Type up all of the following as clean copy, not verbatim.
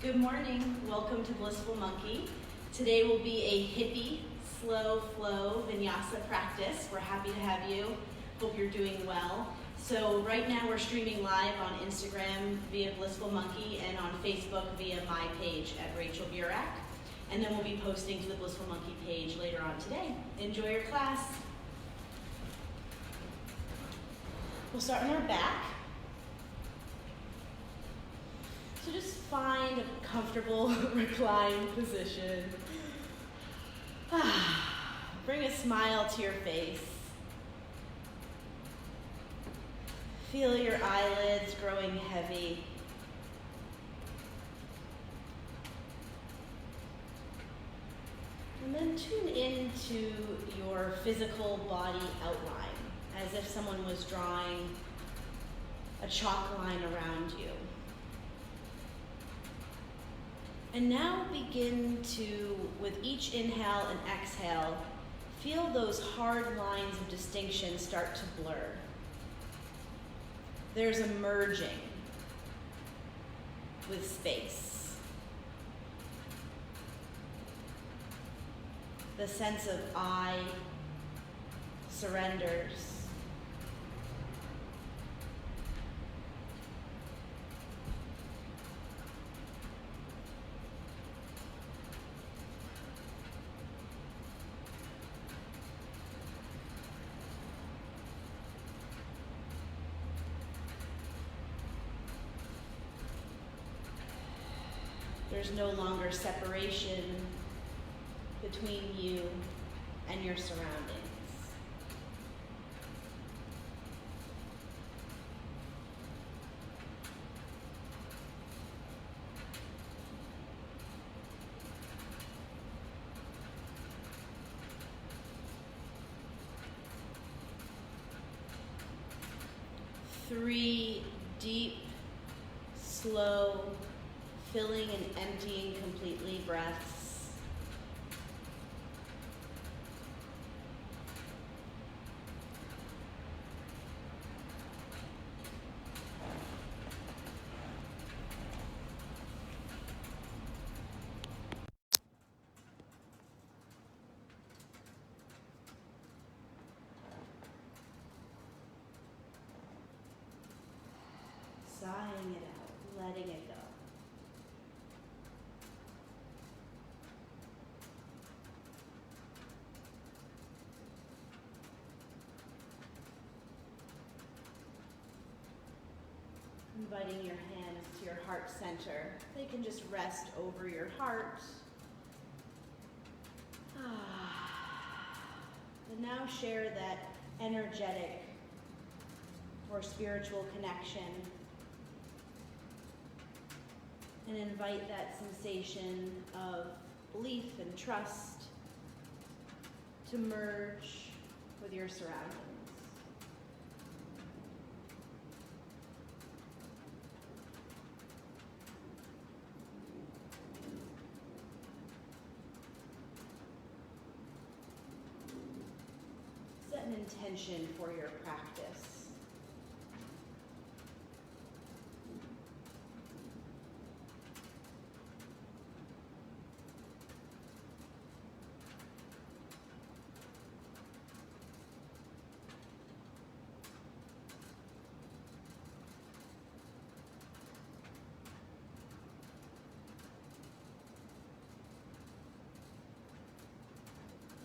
Good morning, welcome to Blissful Monkey. Today will be a hippie, slow flow vinyasa practice. We're happy to have you. Hope you're doing well. So right now we're streaming live on Instagram via Blissful Monkey and on Facebook via my page at Rachel Burack. And then we'll be posting to the Blissful Monkey page later on today. Enjoy your class. We'll start on our back. So just find a comfortable reclined position. Bring a smile to your face. Feel your eyelids growing heavy. And then tune into your physical body outline, as if someone was drawing a chalk line around you. And now begin to, with each inhale and exhale, feel those hard lines of distinction start to blur. There's a merging with space. The sense of I surrenders. There's no longer separation between you and your surroundings. Three deep, slow, filling and emptying completely breaths. Sighing it out, letting it go. Inviting your hands to your heart center. They can just rest over your heart. And now share that energetic or spiritual connection and invite that sensation of belief and trust to merge with your surroundings. Set an intention for your practice.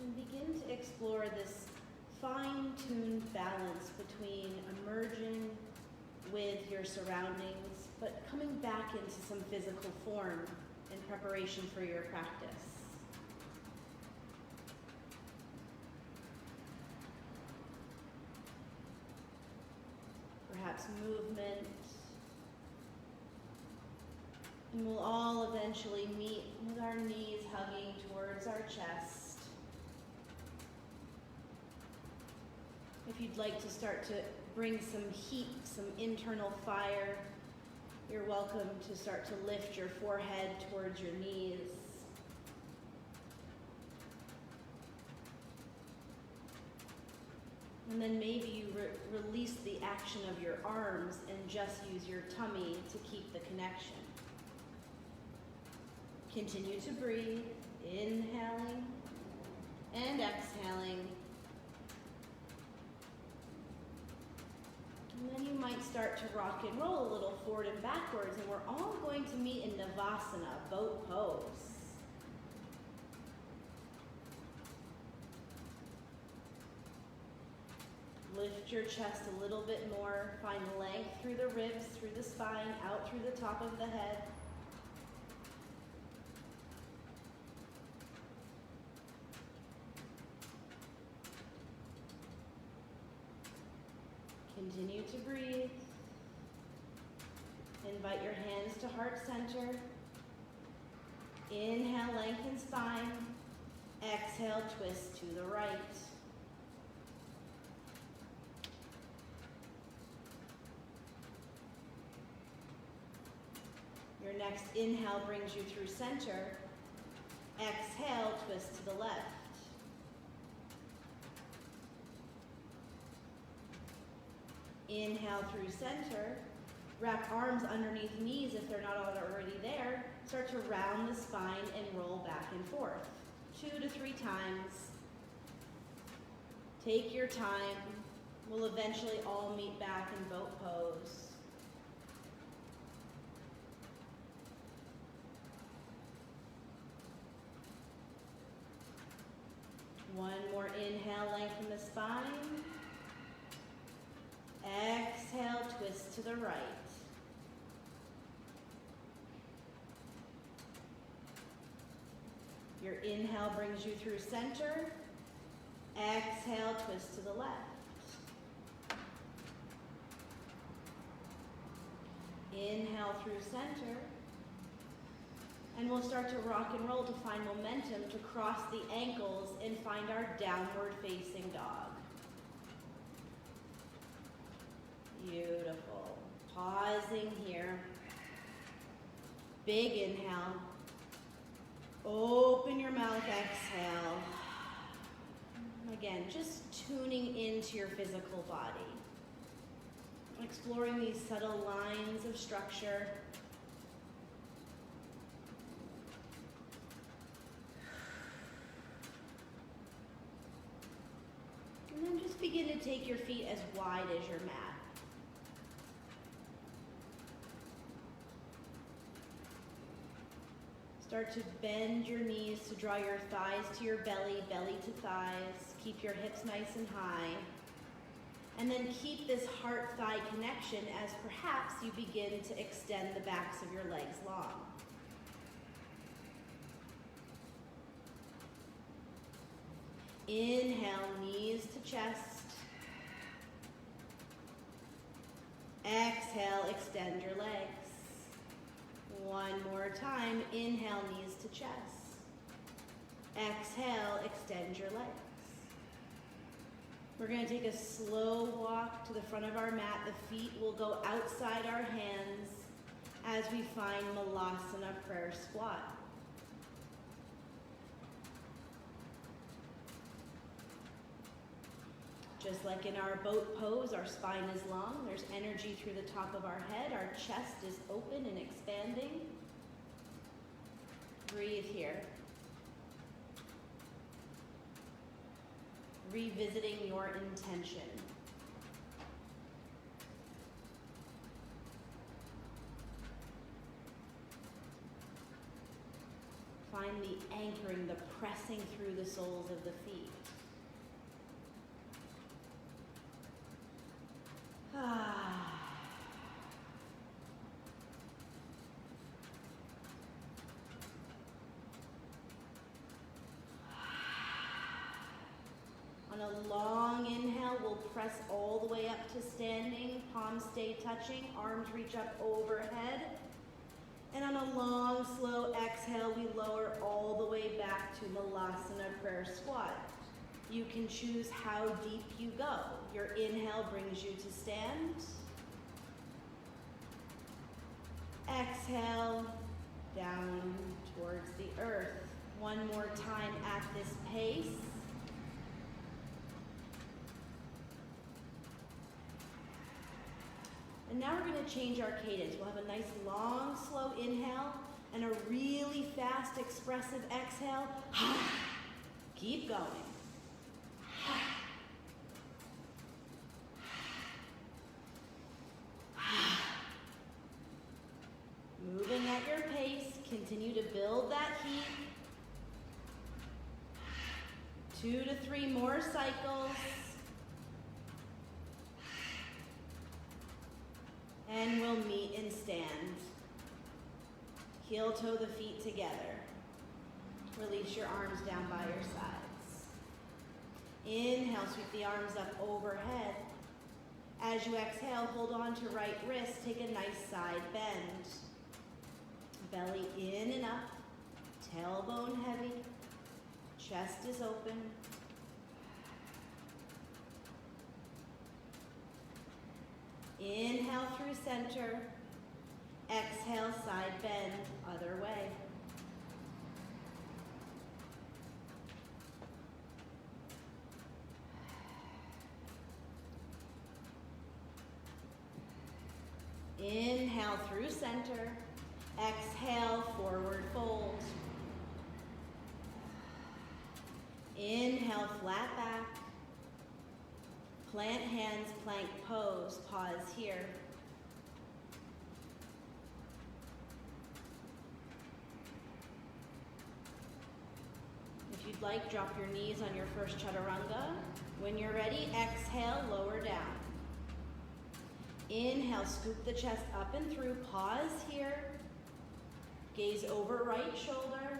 And begin to explore this fine-tuned balance between emerging with your surroundings, but coming back into some physical form in preparation for your practice. Perhaps movement. And we'll all eventually meet with our knees hugging towards our chest. If you'd like to start to bring some heat, some internal fire, you're welcome to start to lift your forehead towards your knees. And then maybe you release the action of your arms and just use your tummy to keep the connection. Continue to breathe, inhaling and exhaling. And then you might start to rock and roll a little forward and backwards, and we're all going to meet in Navasana, boat pose. Lift your chest a little bit more. Find length through the ribs, through the spine, out through the top of the head. Continue to breathe. Invite your hands to heart center. Inhale, lengthen spine. Exhale, twist to the right. Your next inhale brings you through center. Exhale, twist to the left. Inhale through center. Wrap arms underneath knees if they're not already there. Start to round the spine and roll back and forth. 2 to 3 times. Take your time. We'll eventually all meet back in boat pose. One more inhale, lengthen the spine. Exhale, twist to the right. Your inhale brings you through center. Exhale, twist to the left. Inhale through center. And we'll start to rock and roll to find momentum to cross the ankles and find our downward facing dog. Beautiful. Pausing here. Big inhale. Open your mouth, exhale. Again, just tuning into your physical body. Exploring these subtle lines of structure. And then just begin to take your feet as wide as your mat. Start to bend your knees to draw your thighs to your belly, belly to thighs. Keep your hips nice and high. And then keep this heart-thigh connection as perhaps you begin to extend the backs of your legs long. Inhale, knees to chest. Exhale, extend your legs. One more time, inhale, knees to chest. Exhale, extend your legs. We're going to take a slow walk to the front of our mat. The feet will go outside our hands as we find Malasana prayer squat. Just like in our boat pose, our spine is long. There's energy through the top of our head. Our chest is open and expanding. Breathe here. Revisiting your intention. Find the anchoring, the pressing through the soles of the feet. On a long inhale, we'll press all the way up to standing. Palms stay touching, arms reach up overhead. And on a long, slow exhale, we lower all the way back to Malasana prayer squat. You can choose how deep you go. Your inhale brings you to stand. Exhale, down towards the earth. One more time at this pace. And now we're going to change our cadence. We'll have a nice long, slow inhale, And a really fast, expressive exhale. Keep going. Moving at your pace, continue to build that heat. 2 to 3 more cycles. And we'll meet in stand. Heel toe the feet together. Release your arms down by your sides. Inhale, sweep the arms up overhead. As you exhale, hold on to right wrist. Take a nice side bend. Belly in and up. Tailbone heavy. Chest is open. Inhale through center. Exhale, side bend, other way. Inhale through center. Exhale, forward fold. Inhale, flat back. Plant hands, plank pose. Pause here. If you'd like, drop your knees on your first chaturanga. When you're ready, exhale, lower down. Inhale, scoop the chest up and through. Pause here. Gaze over right shoulder.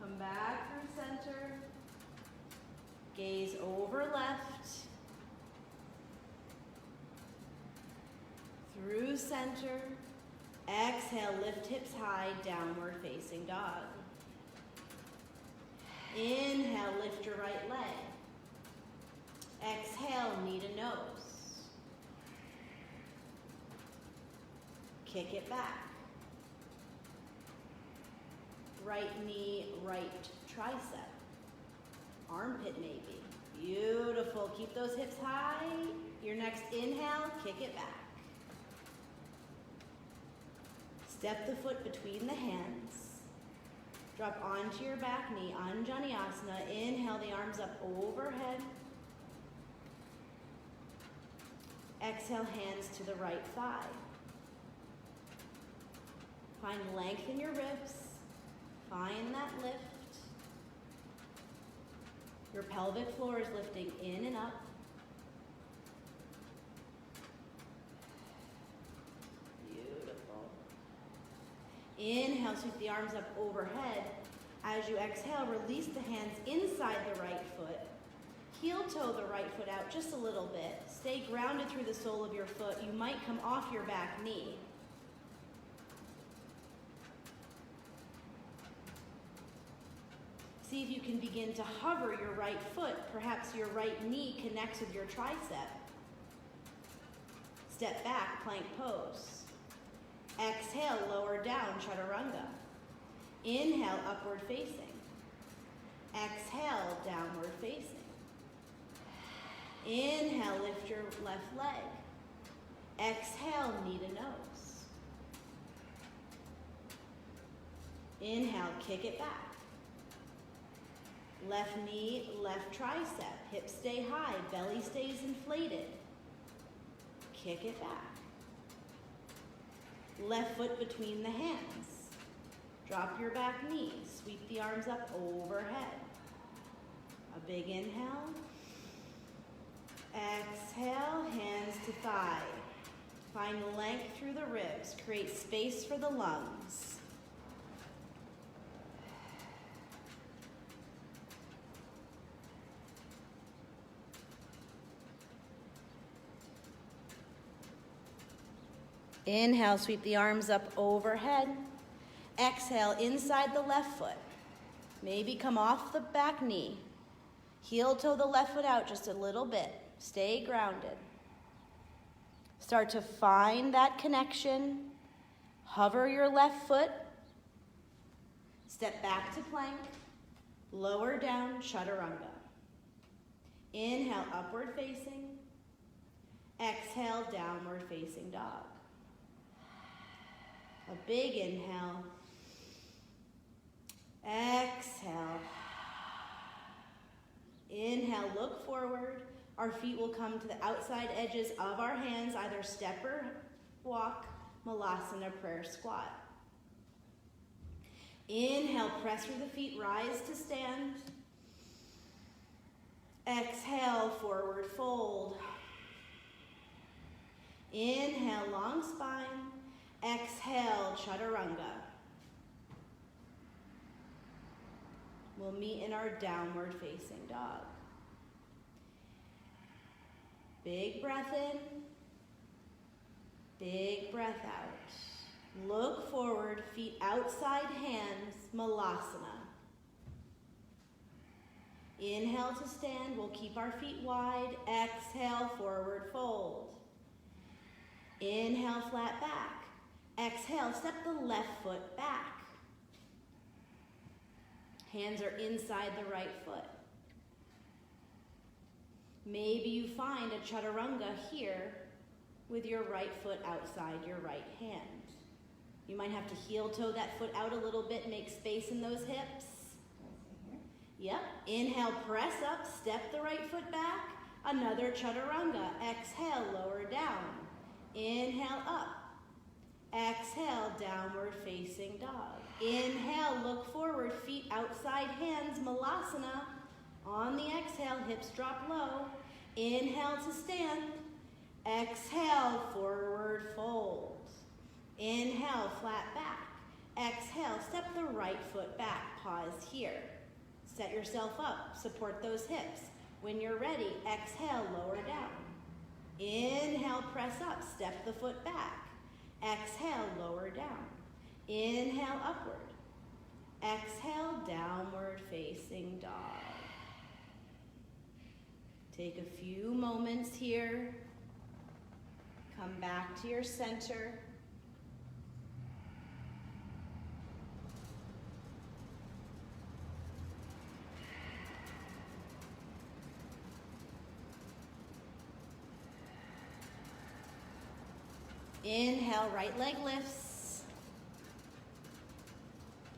Come back through center. Gaze over left. Through center. Exhale, lift hips high, downward facing dog. Inhale, lift your right leg. Exhale, knee to nose. Kick it back. Right knee, right tricep. Armpit maybe. Beautiful. Keep those hips high. Your next inhale, kick it back. Step the foot between the hands. Drop onto your back knee, Anjaneyasana. Inhale the arms up overhead. Exhale, hands to the right thigh. Find length in your ribs. Find that lift. Your pelvic floor is lifting in and up. Beautiful. Inhale, sweep the arms up overhead. As you exhale, release the hands inside the right foot. Heel toe the right foot out just a little bit. Stay grounded through the sole of your foot. You might come off your back knee. See if you can begin to hover your right foot. Perhaps your right knee connects with your tricep. Step back, plank pose. Exhale, lower down, chaturanga. Inhale, upward facing. Exhale, downward facing. Inhale, lift your left leg. Exhale, knee to nose. Inhale, kick it back. Left knee, left tricep. Hips stay high, belly stays inflated. Kick it back. Left foot between the hands. Drop your back knee. Sweep the arms up overhead. A big inhale. Exhale, hands to thigh. Find length through the ribs. Create space for the lungs. Inhale, sweep the arms up overhead. Exhale, inside the left foot. Maybe come off the back knee. Heel toe the left foot out just a little bit. Stay grounded. Start to find that connection. Hover your left foot. Step back to plank. Lower down, chaturanga. Inhale, upward facing. Exhale, downward facing dog. A big inhale. Exhale. Inhale, look forward. Our feet will come to the outside edges of our hands, either step or walk, Malasana prayer squat. Inhale, press through the feet, rise to stand. Exhale, forward fold. Inhale, long spine. Exhale, chaturanga. We'll meet in our downward facing dog. Big breath in, big breath out. Look forward, feet outside hands, Malasana. Inhale to stand, we'll keep our feet wide. Exhale, forward fold. Inhale, flat back. Exhale, step the left foot back. Hands are inside the right foot. Maybe you find a chaturanga here with your right foot outside your right hand. You might have to heel toe that foot out a little bit, make space in those hips. Yep, inhale, press up, step the right foot back. Another chaturanga. Exhale, lower down. Inhale, up. Exhale, downward facing dog. Inhale, look forward, feet outside hands, Malasana. On the exhale, hips drop low. Inhale to stand. Exhale, forward fold. Inhale, flat back. Exhale, step the right foot back. Pause here. Set yourself up, support those hips. When you're ready, exhale, lower down. Inhale, press up, step the foot back. Exhale, lower down. Inhale, upward. Exhale, downward facing dog. Take a few moments here. Come back to your center. Inhale, right leg lifts.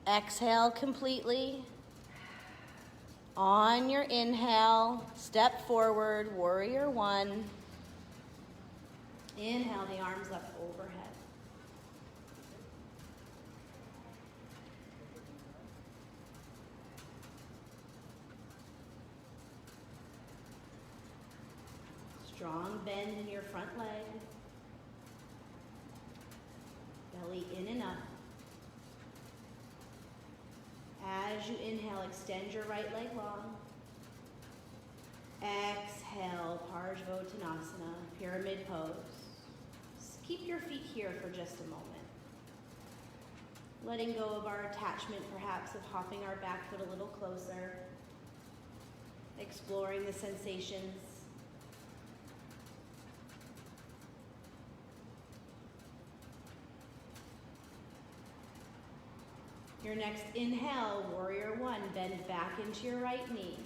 Exhale completely. On your inhale, step forward, warrior one. Inhale, the arms up overhead. Strong bend in your front leg. Belly in and up. As you inhale, extend your right leg long. Exhale, Parsvottanasana, pyramid pose. Just keep your feet here for just a moment. Letting go of our attachment, perhaps, of hopping our back foot a little closer. Exploring the sensations. Your next inhale, warrior one, bend back into your right knee.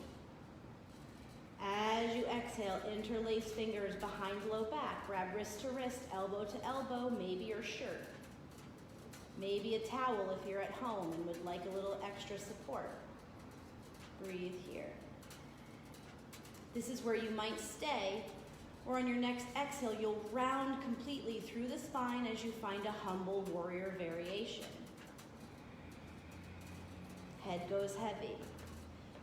As you exhale, interlace fingers behind low back. Grab wrist to wrist, elbow to elbow, maybe your shirt. Maybe a towel if you're at home and would like a little extra support. Breathe here. This is where you might stay, or on your next exhale, you'll round completely through the spine as you find a humble warrior variation. Head goes heavy.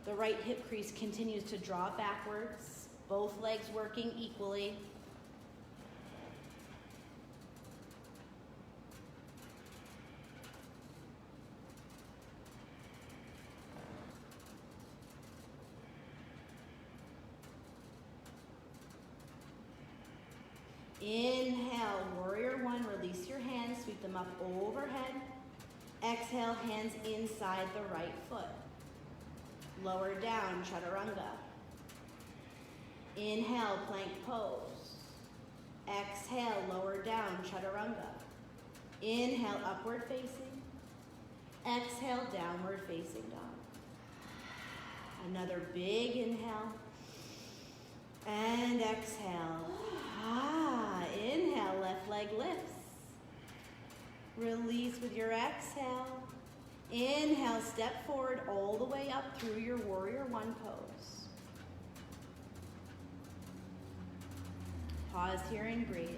The right hip crease continues to draw backwards, both legs working equally. Inhale, warrior one, release your hands, sweep them up overhead. Exhale, hands inside the right foot. Lower down, chaturanga. Inhale, plank pose. Exhale, lower down, chaturanga. Inhale, upward facing. Exhale, downward facing dog. Another big inhale. And exhale. Inhale, left leg lifts. Release with your exhale. Inhale, step forward all the way up through your warrior one pose. Pause here and breathe.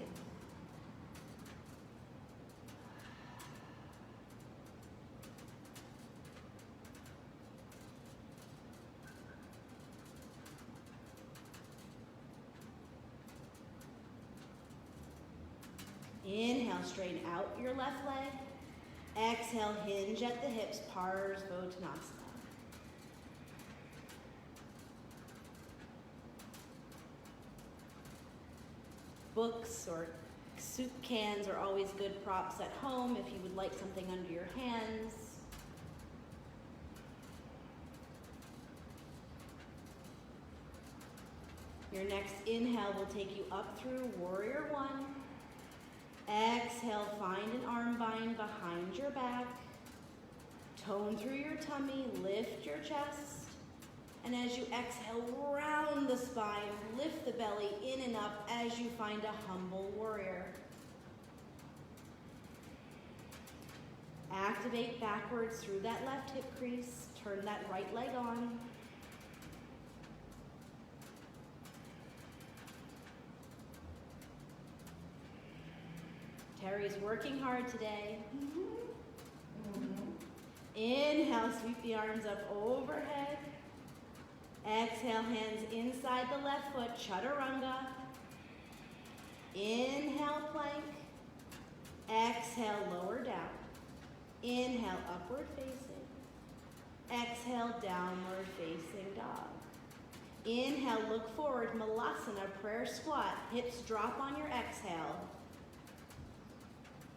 Inhale, straighten out your left leg. Exhale, hinge at the hips, Parsvottanasana. Books or soup cans are always good props at home if you would like something under your hands. Your next inhale will take you up through warrior one. Exhale, find an arm bind behind your back. Tone through your tummy, lift your chest. And as you exhale, round the spine, lift the belly in and up as you find a humble warrior. Activate backwards through that left hip crease. Turn that right leg on. Terry's working hard today. Inhale, sweep the arms up overhead. Exhale, hands inside the left foot, chaturanga. Inhale, plank. Exhale, lower down. Inhale, upward facing. Exhale, downward facing dog. Inhale, look forward, malasana, prayer squat. Hips drop on your exhale.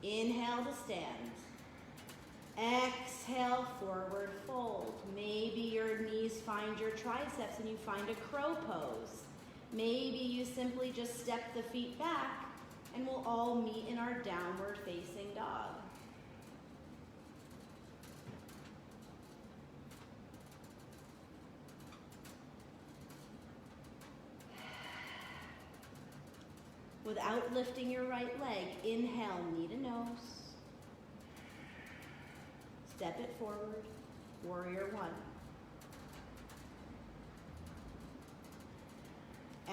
Inhale to stand. Exhale, forward fold. Maybe your knees find your triceps and you find a crow pose. Maybe you simply just step the feet back and we'll all meet in our downward facing dog. Without lifting your right leg, inhale, knee to nose. Step it forward, warrior one.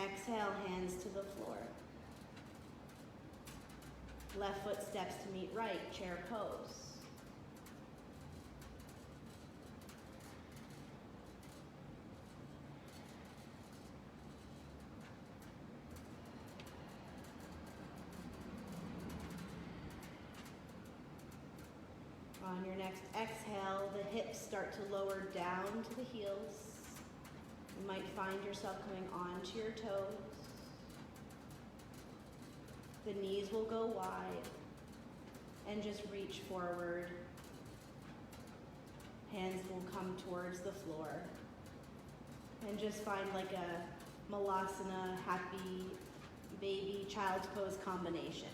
Exhale, hands to the floor. Left foot steps to meet right, chair pose. On your next exhale, the hips start to lower down to the heels. You might find yourself coming onto your toes. The knees will go wide and just reach forward. Hands will come towards the floor. And just find like a malasana, happy baby, child's pose combination.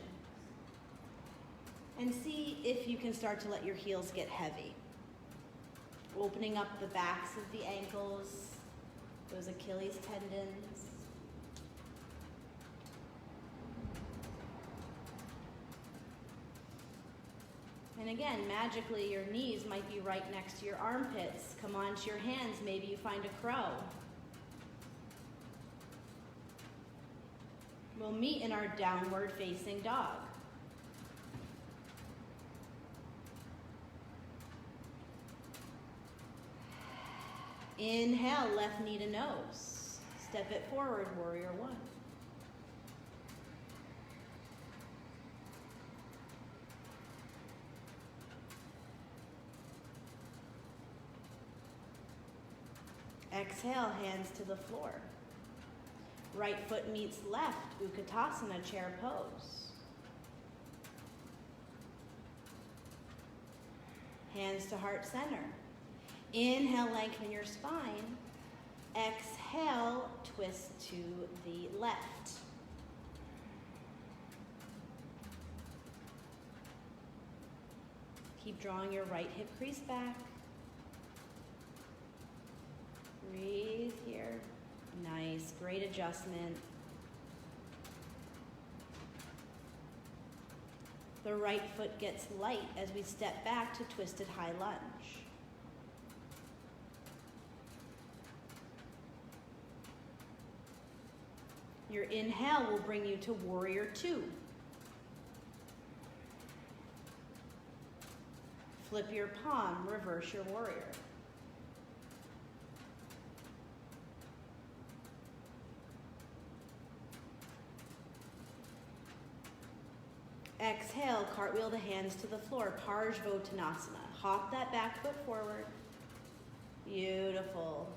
And see if you can start to let your heels get heavy. Opening up the backs of the ankles, those Achilles tendons. And again, magically, your knees might be right next to your armpits. Come onto your hands, maybe you find a crow. We'll meet in our downward facing dog. Inhale, left knee to nose. Step it forward, warrior one. Exhale, hands to the floor. Right foot meets left, Utkatasana, chair pose. Hands to heart center. Inhale, lengthen your spine. Exhale, twist to the left. Keep drawing your right hip crease back. Breathe here. Nice, great adjustment. The right foot gets light as we step back to twisted high lunge. Your inhale will bring you to warrior two. Flip your palm, reverse your warrior. Exhale, cartwheel the hands to the floor, Parsvottanasana. Hop that back foot forward. Beautiful.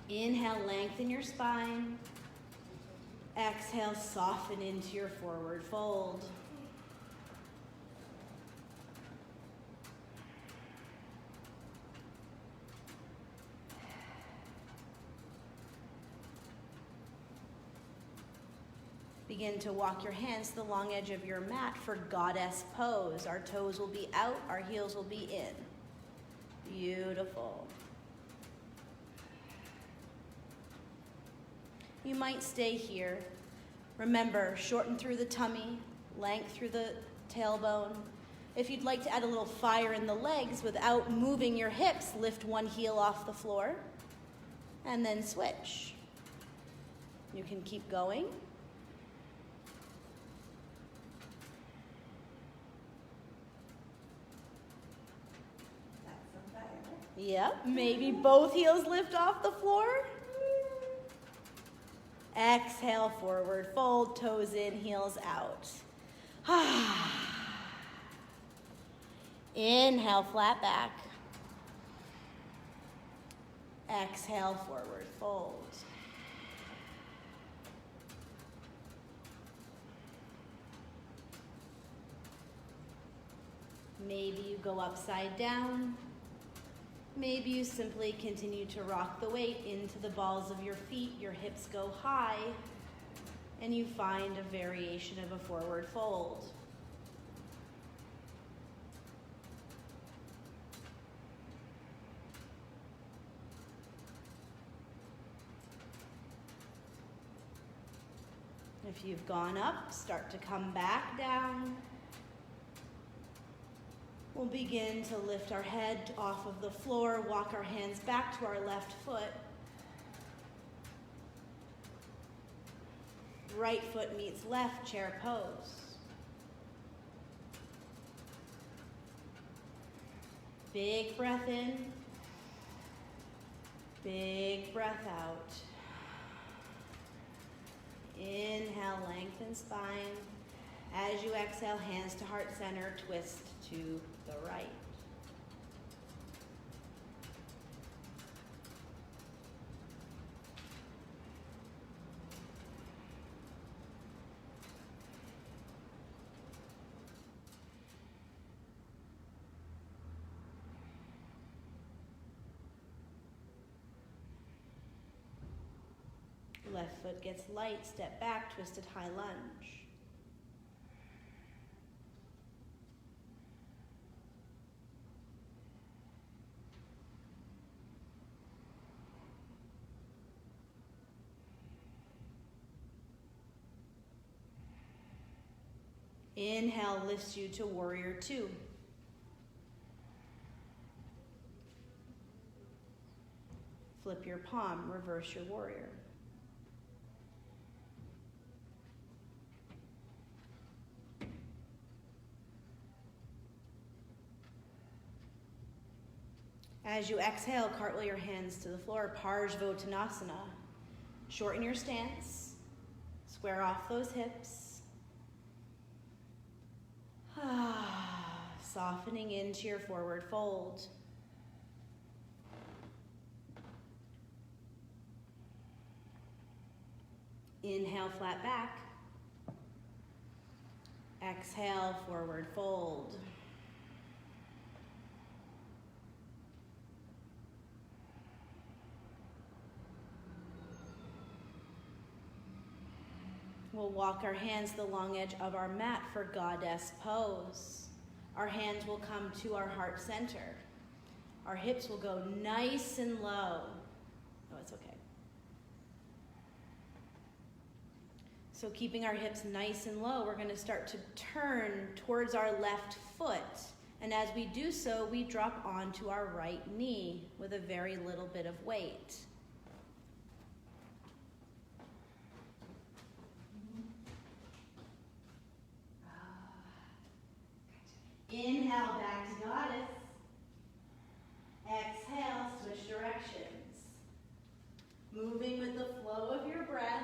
Inhale, lengthen your spine. Exhale, soften into your forward fold. Begin to walk your hands to the long edge of your mat for goddess pose. Our toes will be out, our heels will be in. Beautiful. You might stay here. Remember, shorten through the tummy, length through the tailbone. If you'd like to add a little fire in the legs without moving your hips, lift one heel off the floor and then switch. You can keep going. Yep, maybe both heels lift off the floor. Exhale, forward fold, toes in, heels out. Inhale, flat back. Exhale, forward fold. Maybe you go upside down. Maybe you simply continue to rock the weight into the balls of your feet, your hips go high, and you find a variation of a forward fold. If you've gone up, start to come back down. We'll begin to lift our head off of the floor, walk our hands back to our left foot. Right foot meets left, chair pose. Big breath in, big breath out. Inhale, lengthen spine. As you exhale, hands to heart center, twist to the right. Left foot gets light, step back, twisted high lunge. Inhale lifts you to warrior two. Flip your palm, reverse your warrior. As you exhale, cartwheel your hands to the floor, Parsvottanasana. Shorten your stance, square off those hips. Softening into your forward fold. Inhale, flat back. Exhale, forward fold. We'll walk our hands to the long edge of our mat for goddess pose. Our hands will come to our heart center. Our hips will go nice and low. Oh, it's okay. So keeping our hips nice and low, we're gonna start to turn towards our left foot. And as we do so, we drop onto our right knee with a very little bit of weight. Inhale, back to goddess. Exhale, switch directions. Moving with the flow of your breath.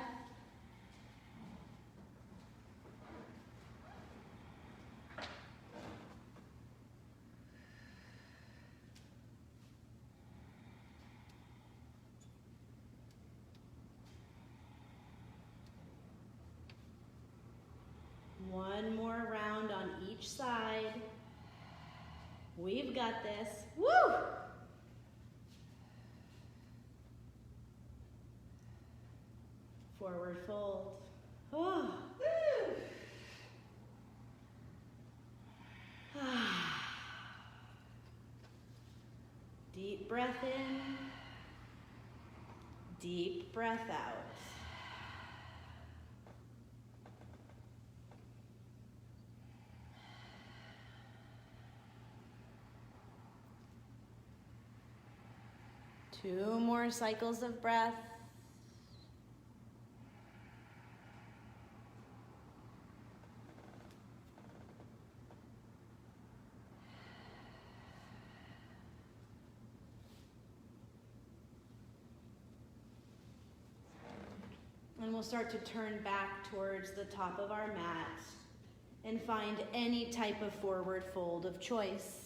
One more round on each side. We've got this. Woo! Forward fold. Oh. Deep breath in. Deep breath out. Two more cycles of breath. And we'll start to turn back towards the top of our mat and find any type of forward fold of choice.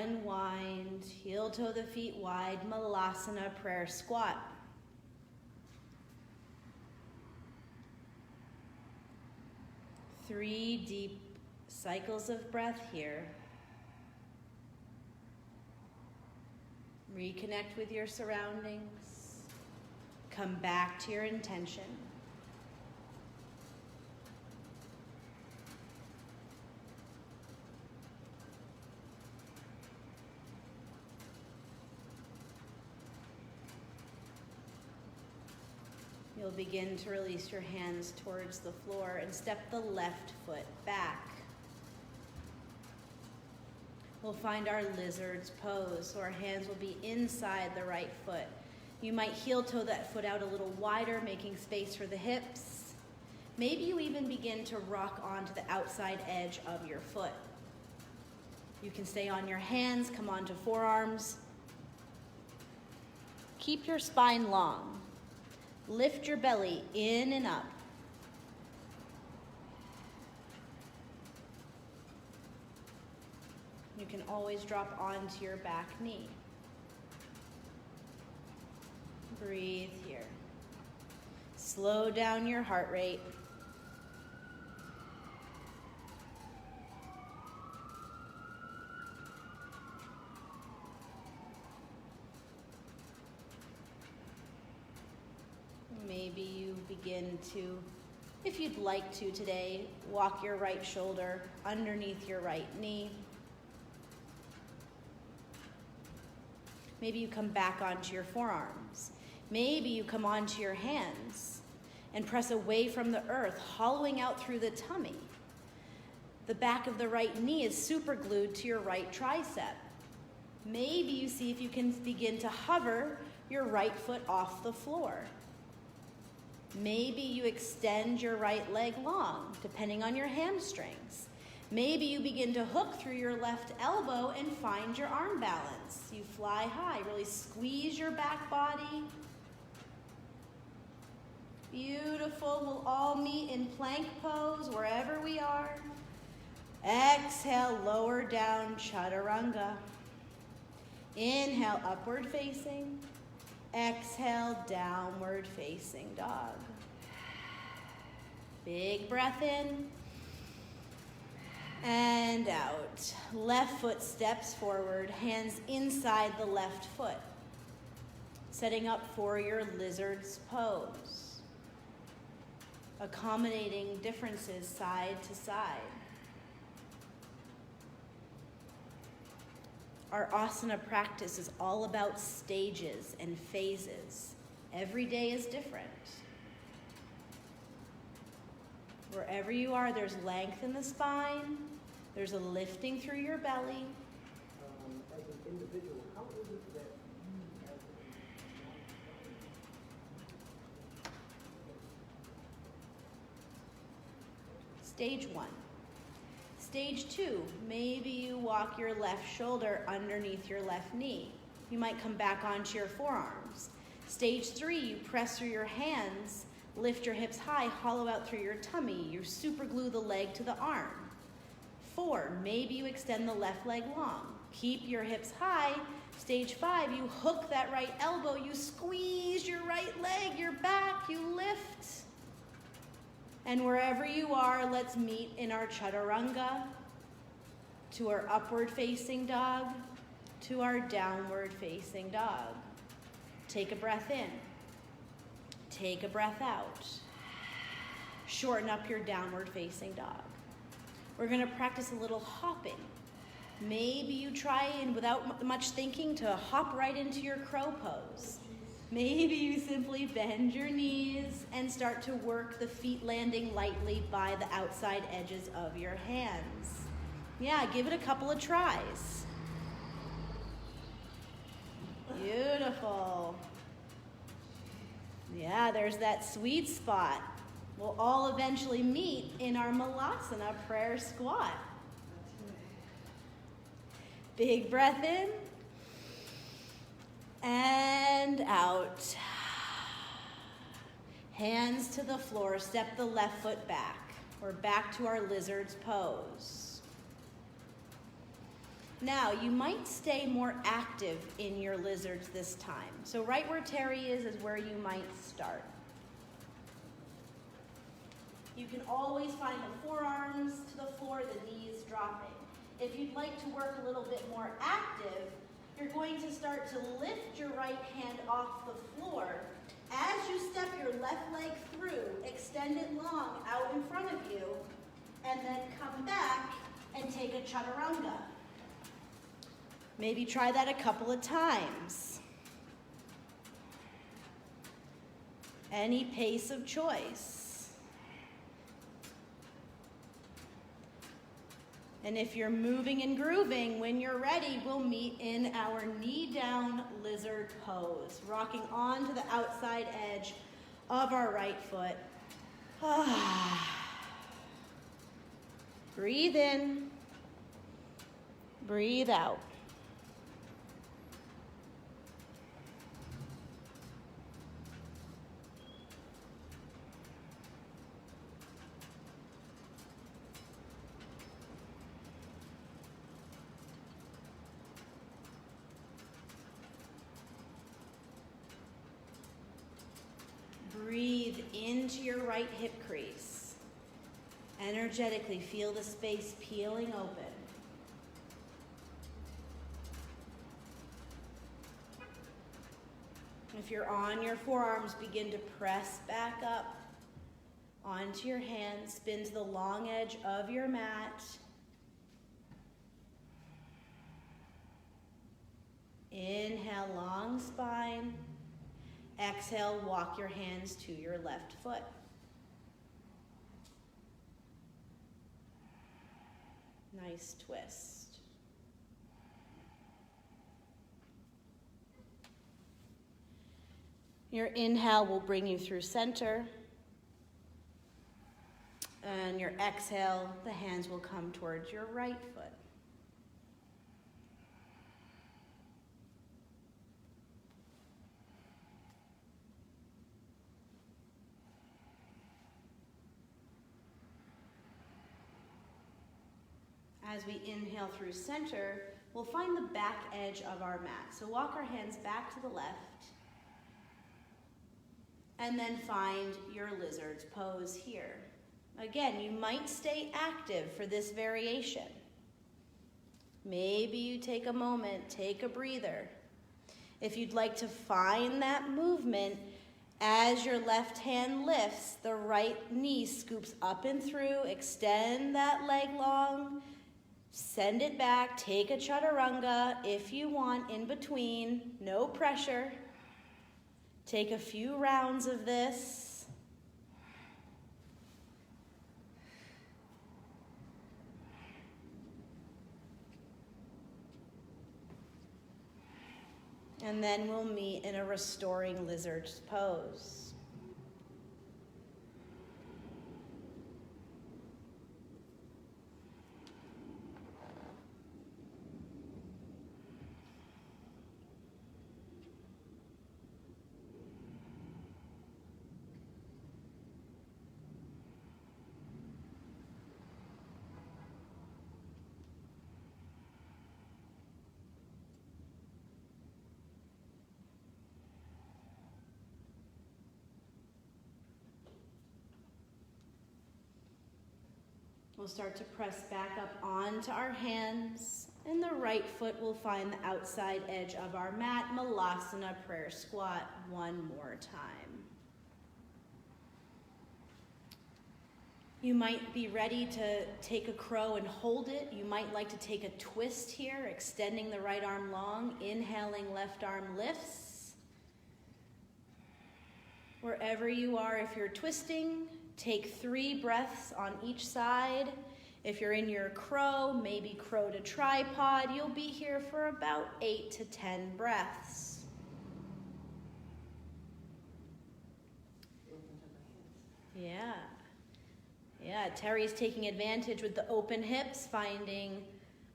Unwind, heel toe the feet wide, Malasana prayer squat. Three deep cycles of breath here. Reconnect with your surroundings. Come back to your intention. You'll begin to release your hands towards the floor and step the left foot back. We'll find our lizard's pose, so our hands will be inside the right foot. You might heel toe that foot out a little wider, making space for the hips. Maybe you even begin to rock onto the outside edge of your foot. You can stay on your hands, come onto forearms. Keep your spine long. Lift your belly in and up. You can always drop onto your back knee. Breathe here. Slow down your heart rate. Maybe you begin to, if you'd like to today, walk your right shoulder underneath your right knee. Maybe you come back onto your forearms. Maybe you come onto your hands and press away from the earth, hollowing out through the tummy. The back of the right knee is super glued to your right tricep. Maybe you see if you can begin to hover your right foot off the floor. Maybe you extend your right leg long, depending on your hamstrings. Maybe you begin to hook through your left elbow and find your arm balance. You fly high, really squeeze your back body. Beautiful. We'll all meet in plank pose wherever we are. Exhale, lower down, chaturanga. Inhale, upward facing. Exhale, downward facing dog. Big breath in and out. Left foot steps forward, hands inside the left foot. Setting up for your lizard's pose. Accommodating differences side to side. Our asana practice is all about stages and phases. Every day is different. Wherever you are, there's length in the spine. There's a lifting through your belly. As an individual, how is it that you as Stage 1. Stage 2, maybe you walk your left shoulder underneath your left knee. You might come back onto your forearms. Stage 3, you press through your hands, lift your hips high, hollow out through your tummy. You super glue the leg to the arm. 4, maybe you extend the left leg long. Keep your hips high. Stage 5, you hook that right elbow, you squeeze your right leg, your back, you lift. And wherever you are, let's meet in our chaturanga, to our upward facing dog, to our downward facing dog. Take a breath in. Take a breath out. Shorten up your downward facing dog. We're going to practice a little hopping. Maybe you try and without much thinking to hop right into your crow pose. Maybe you simply bend your knees and start to work the feet landing lightly by the outside edges of your hands. Yeah, give it a couple of tries. Beautiful. Yeah, there's that sweet spot. We'll all eventually meet in our Malasana prayer squat. Big breath in and out. Hands to the floor, step the left foot back. We're back to our lizard's pose. Now, you might stay more active in your lizards this time. So right where Terry is where you might start. You can always find the forearms to the floor, the knees dropping. If you'd like to work a little bit more active, you're going to start to lift your right hand off the floor. As you step your left leg through, extend it long out in front of you, and then come back and take a chaturanga. Maybe try that a couple of times. Any pace of choice. And if you're moving and grooving, when you're ready, we'll meet in our knee down lizard pose, rocking onto the outside edge of our right foot. Breathe in, breathe out. Breathe into your right hip crease. Energetically feel the space peeling open. If you're on your forearms, begin to press back up onto your hands. Spin to the long edge of your mat. Inhale, long spine. Exhale, walk your hands to your left foot. Nice twist. Your inhale will bring you through center. And your exhale, the hands will come towards your right foot. As we inhale through center, we'll find the back edge of our mat. So walk our hands back to the left, and then find your lizard's pose here. Again, you might stay active for this variation. Maybe you take a moment, take a breather. If you'd like to find that movement, as your left hand lifts, the right knee scoops up and through, extend that leg long, send it back, take a chaturanga if you want in between, no pressure. Take a few rounds of this. And then we'll meet in a restoring lizard pose. We'll start to press back up onto our hands, and the right foot will find the outside edge of our mat, Malasana prayer squat, one more time. You might be ready to take a crow and hold it. You might like to take a twist here, extending the right arm long, inhaling, left arm lifts. Wherever you are, if you're twisting, take 3 breaths on each side. If you're in your crow, maybe crow to tripod, you'll be here for about 8 to 10 breaths. Yeah. Terry's taking advantage with the open hips, finding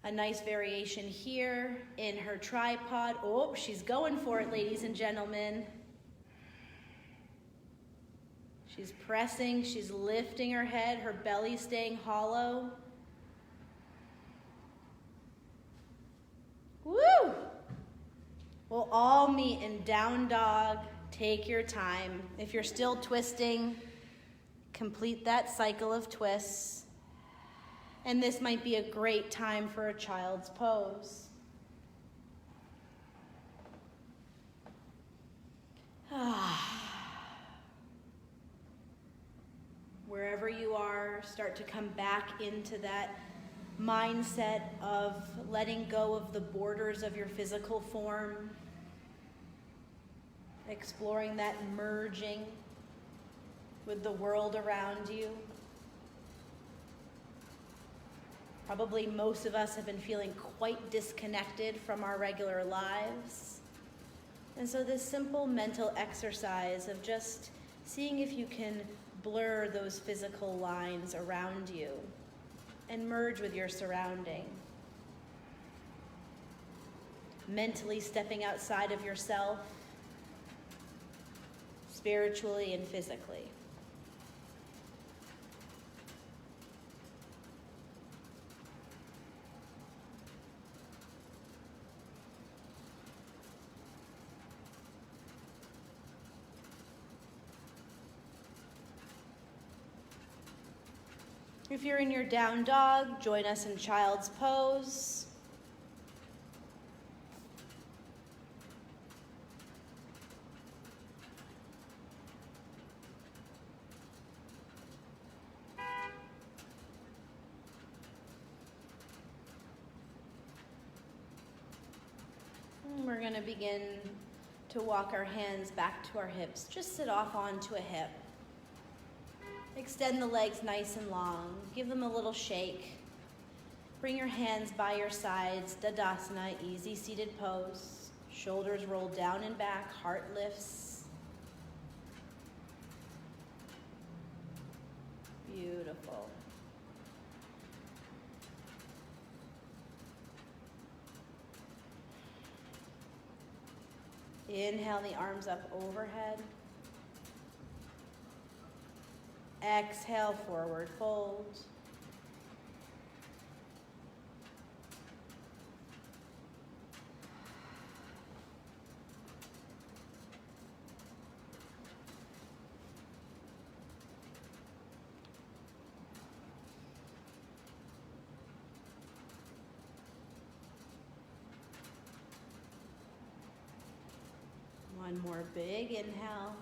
a nice variation here in her tripod. Oh, she's going for it, ladies and gentlemen. She's pressing, she's lifting her head, her belly staying hollow. Woo! We'll all meet in down dog. Take your time. If you're still twisting, complete that cycle of twists. And this might be a great time for a child's pose. Wherever you are, start to come back into that mindset of letting go of the borders of your physical form, exploring that merging with the world around you. Probably most of us have been feeling quite disconnected from our regular lives. And so this simple mental exercise of just seeing if you can blur those physical lines around you and merge with your surrounding. Mentally stepping outside of yourself, spiritually and physically. If you're in your down dog, join us in child's pose. And we're going to begin to walk our hands back to our hips. Just sit off onto a hip. Extend the legs nice and long. Give them a little shake. Bring your hands by your sides. Tadasana, easy seated pose. Shoulders roll down and back. Heart lifts. Beautiful. Inhale the arms up overhead. Exhale, forward fold. One more big inhale.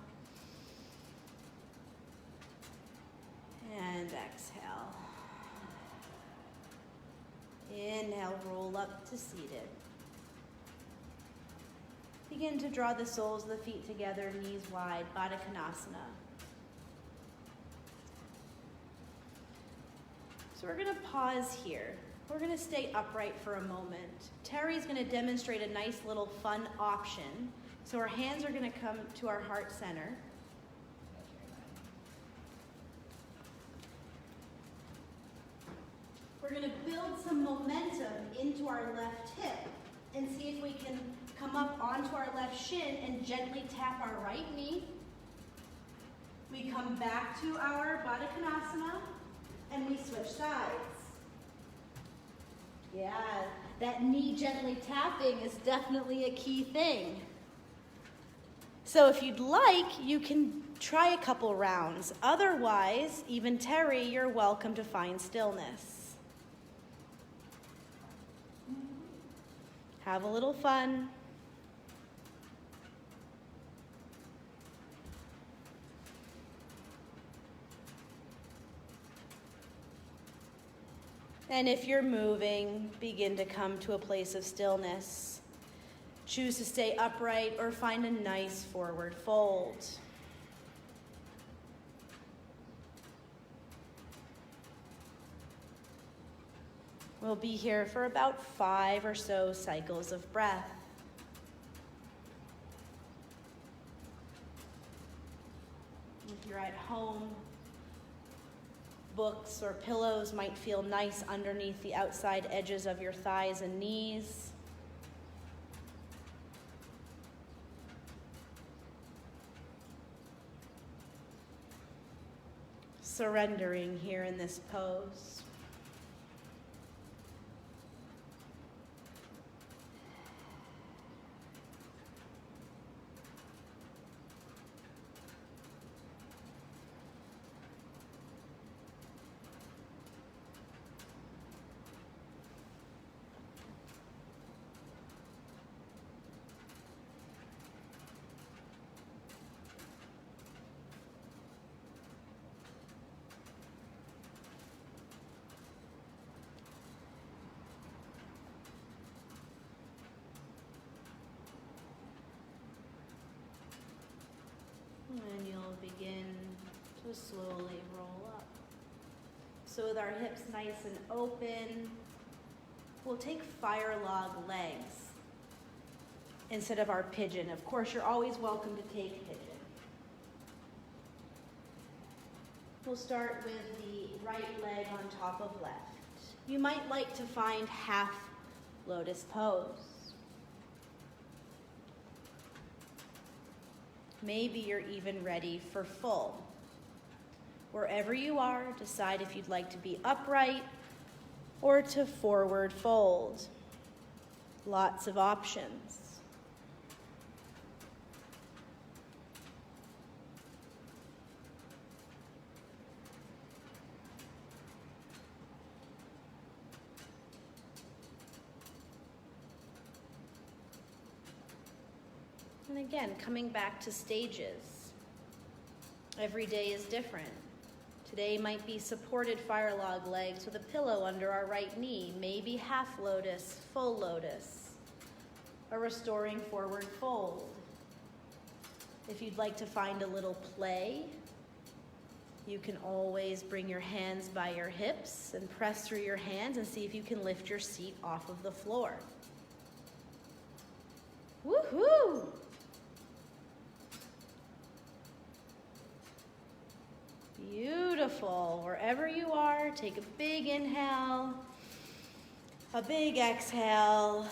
And exhale. Inhale, roll up to seated. Begin to draw the soles of the feet together, knees wide, Baddha Konasana. So we're gonna pause here. We're gonna stay upright for a moment. Terry's gonna demonstrate a nice little fun option. So our hands are gonna come to our heart center. We're gonna build some momentum into our left hip and see if we can come up onto our left shin and gently tap our right knee. We come back to our Baddha Konasana and we switch sides. Yeah, that knee gently tapping is definitely a key thing. So if you'd like, you can try a couple rounds. Otherwise, even Terry, you're welcome to find stillness. Have a little fun. And if you're moving, begin to come to a place of stillness. Choose to stay upright or find a nice forward fold. We'll be here for about 5 or so cycles of breath. If you're at home, books or pillows might feel nice underneath the outside edges of your thighs and knees. Surrendering here in this pose. And you'll begin to slowly roll up. So with our hips nice and open, we'll take fire log legs instead of our pigeon. Of course, you're always welcome to take pigeon. We'll start with the right leg on top of left. You might like to find half lotus pose. Maybe you're even ready for full. Wherever you are, decide if you'd like to be upright or to forward fold. Lots of options. And again, coming back to stages. Every day is different. Today might be supported fire log legs with a pillow under our right knee, maybe half lotus, full lotus, a restoring forward fold. If you'd like to find a little play, you can always bring your hands by your hips and press through your hands and see if you can lift your seat off of the floor. Woohoo! Beautiful. Wherever you are, take a big inhale, a big exhale,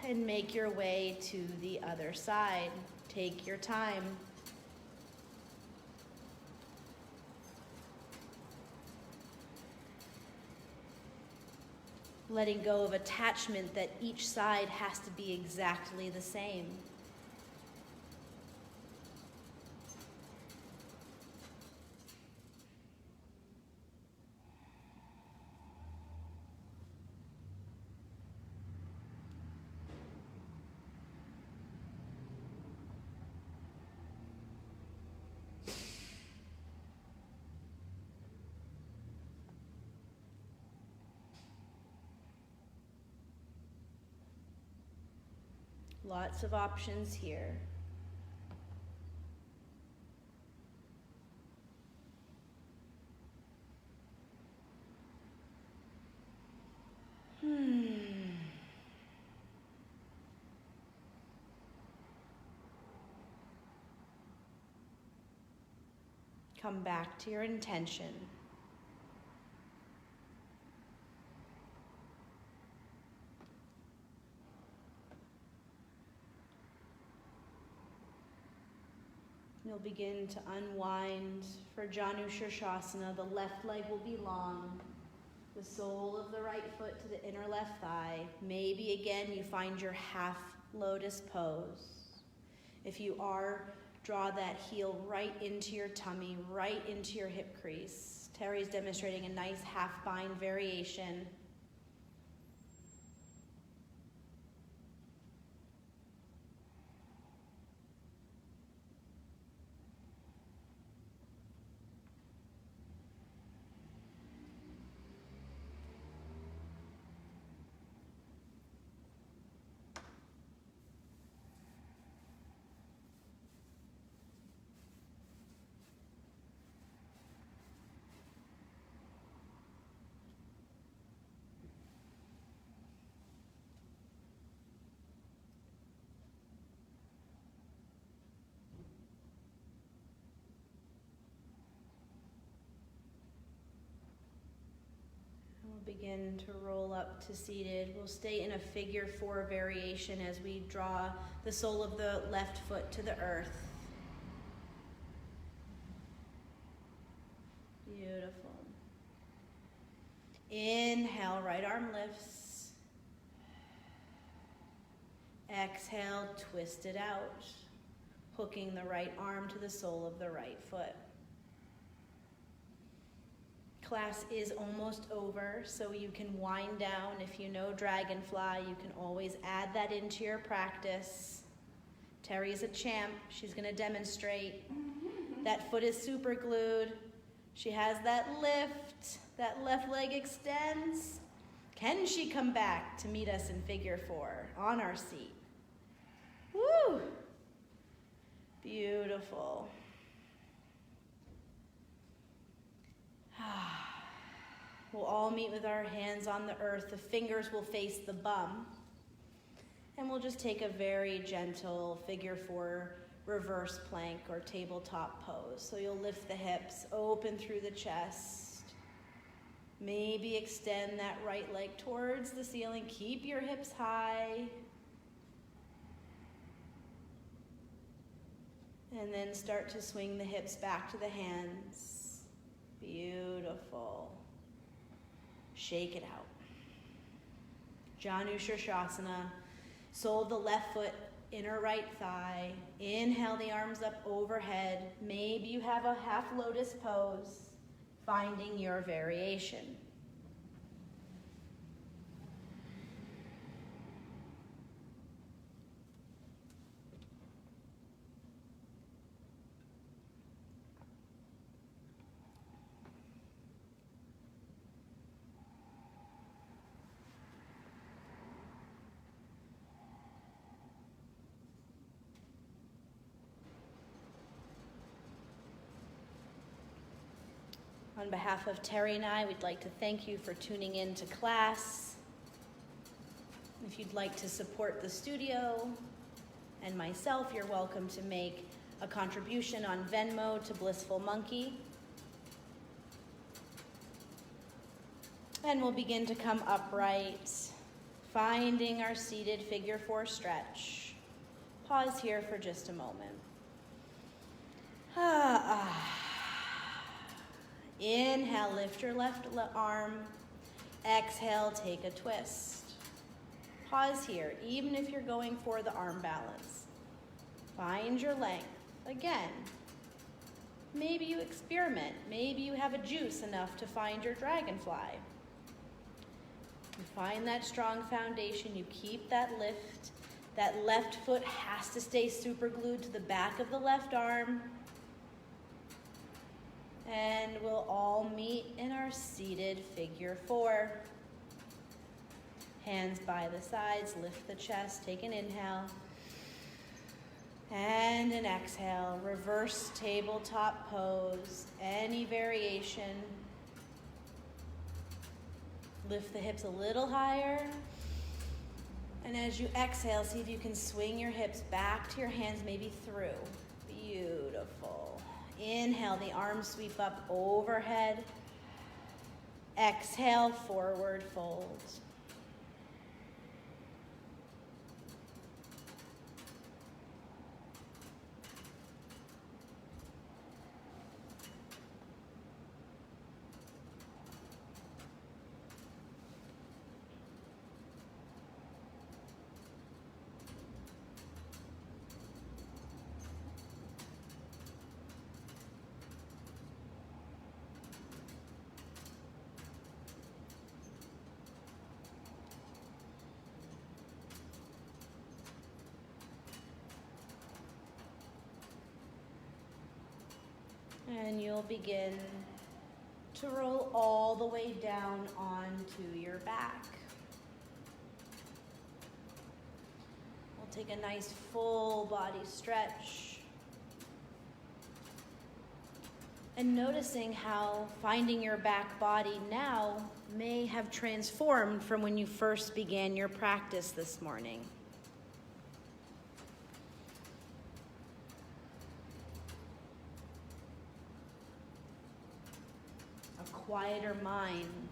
and make your way to the other side. Take your time. Letting go of attachment that each side has to be exactly the same. Lots of options here. Come back to your intention. You'll begin to unwind for Janu Shirshasana. The left leg will be long. The sole of the right foot to the inner left thigh. Maybe again you find your half lotus pose. If you are, draw that heel right into your tummy, right into your hip crease. Terry's demonstrating a nice half bind variation. Begin to roll up to seated. We'll stay in a figure 4 variation as we draw the sole of the left foot to the earth. Beautiful. Inhale, right arm lifts. Exhale, twist it out, hooking the right arm to the sole of the right foot. Class is almost over, so you can wind down. If you know Dragonfly, you can always add that into your practice. Terry's a champ. She's going to demonstrate. That foot is super glued. She has that lift. That left leg extends. Can she come back to meet us in figure 4 on our seat? Woo! Beautiful. We'll all meet with our hands on the earth. The fingers will face the bum. And we'll just take a very gentle figure 4 reverse plank or tabletop pose. So you'll lift the hips, open through the chest. Maybe extend that right leg towards the ceiling. Keep your hips high. And then start to swing the hips back to the hands. Beautiful. Shake it out. Janu Shirshasana. Sole of the left foot, inner right thigh. Inhale the arms up overhead. Maybe you have a half lotus pose. Finding your variation. On behalf of Terry and I, we'd like to thank you for tuning in to class. If you'd like to support the studio and myself, you're welcome to make a contribution on Venmo to Blissful Monkey. And we'll begin to come upright, finding our seated figure 4 stretch. Pause here for just a moment. Inhale, lift your left arm. Exhale, take a twist. Pause here, even if you're going for the arm balance. Find your length. Again, maybe you experiment. Maybe you have a juice enough to find your dragonfly. You find that strong foundation. You keep that lift. That left foot has to stay super glued to the back of the left arm. And we'll all meet in our seated figure 4. Hands by the sides, lift the chest, take an inhale. And an exhale, reverse tabletop pose, any variation. Lift the hips a little higher. And as you exhale, see if you can swing your hips back to your hands, maybe through. Beautiful. Inhale, the arms sweep up overhead. Exhale, forward fold. And you'll begin to roll all the way down onto your back. We'll take a nice full body stretch. And noticing how finding your back body now may have transformed from when you first began your practice this morning. Quieter mind,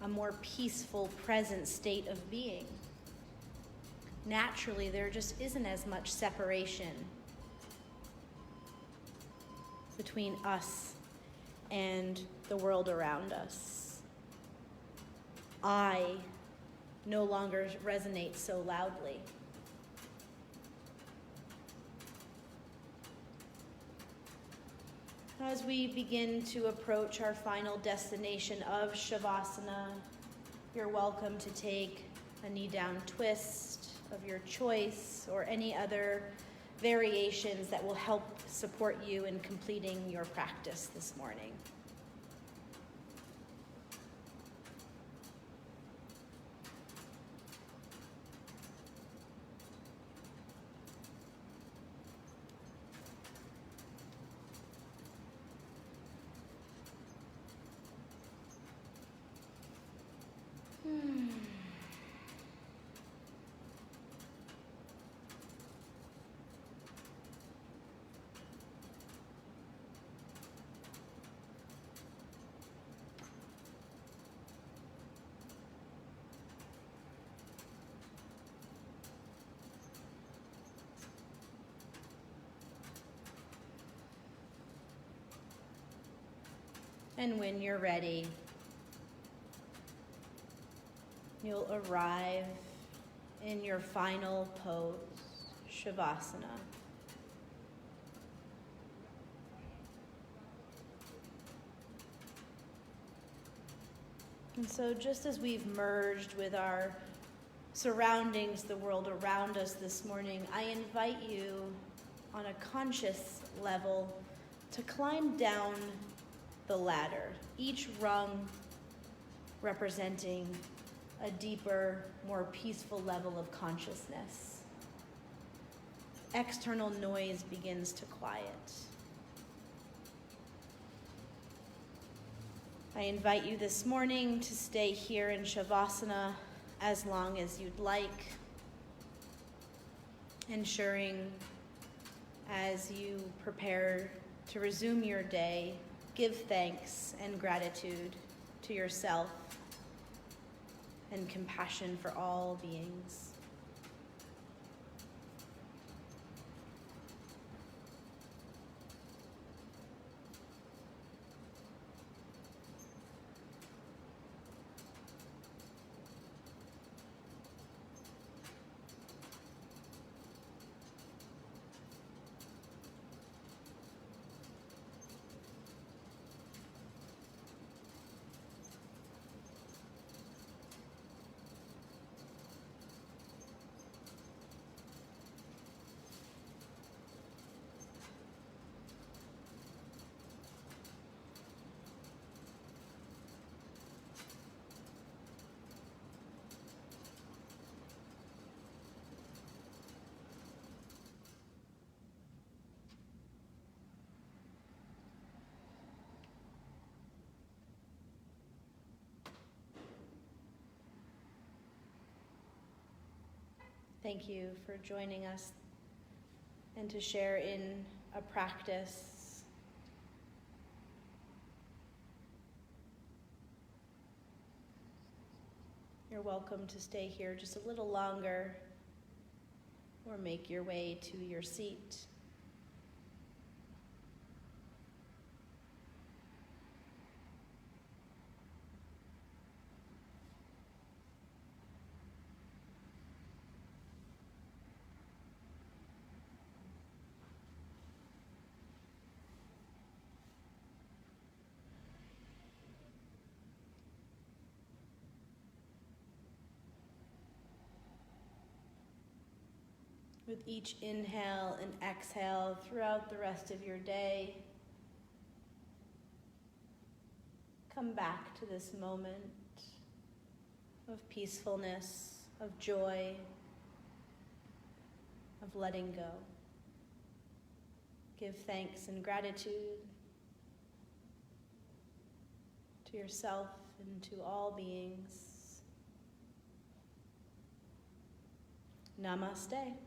a more peaceful, present state of being. Naturally, there just isn't as much separation between us and the world around us. I no longer resonate so loudly. As we begin to approach our final destination of Shavasana, you're welcome to take a knee down twist of your choice or any other variations that will help support you in completing your practice this morning. And when you're ready, you'll arrive in your final pose, Shavasana. And so just as we've merged with our surroundings, the world around us this morning, I invite you on a conscious level to climb down the ladder, each rung representing a deeper, more peaceful level of consciousness. External noise begins to quiet. I invite you this morning to stay here in Shavasana as long as you'd like, ensuring as you prepare to resume your day, give thanks and gratitude to yourself and compassion for all beings. Thank you for joining us and to share in a practice. You're welcome to stay here just a little longer or make your way to your seat. With each inhale and exhale throughout the rest of your day, come back to this moment of peacefulness, of joy, of letting go. Give thanks and gratitude to yourself and to all beings. Namaste.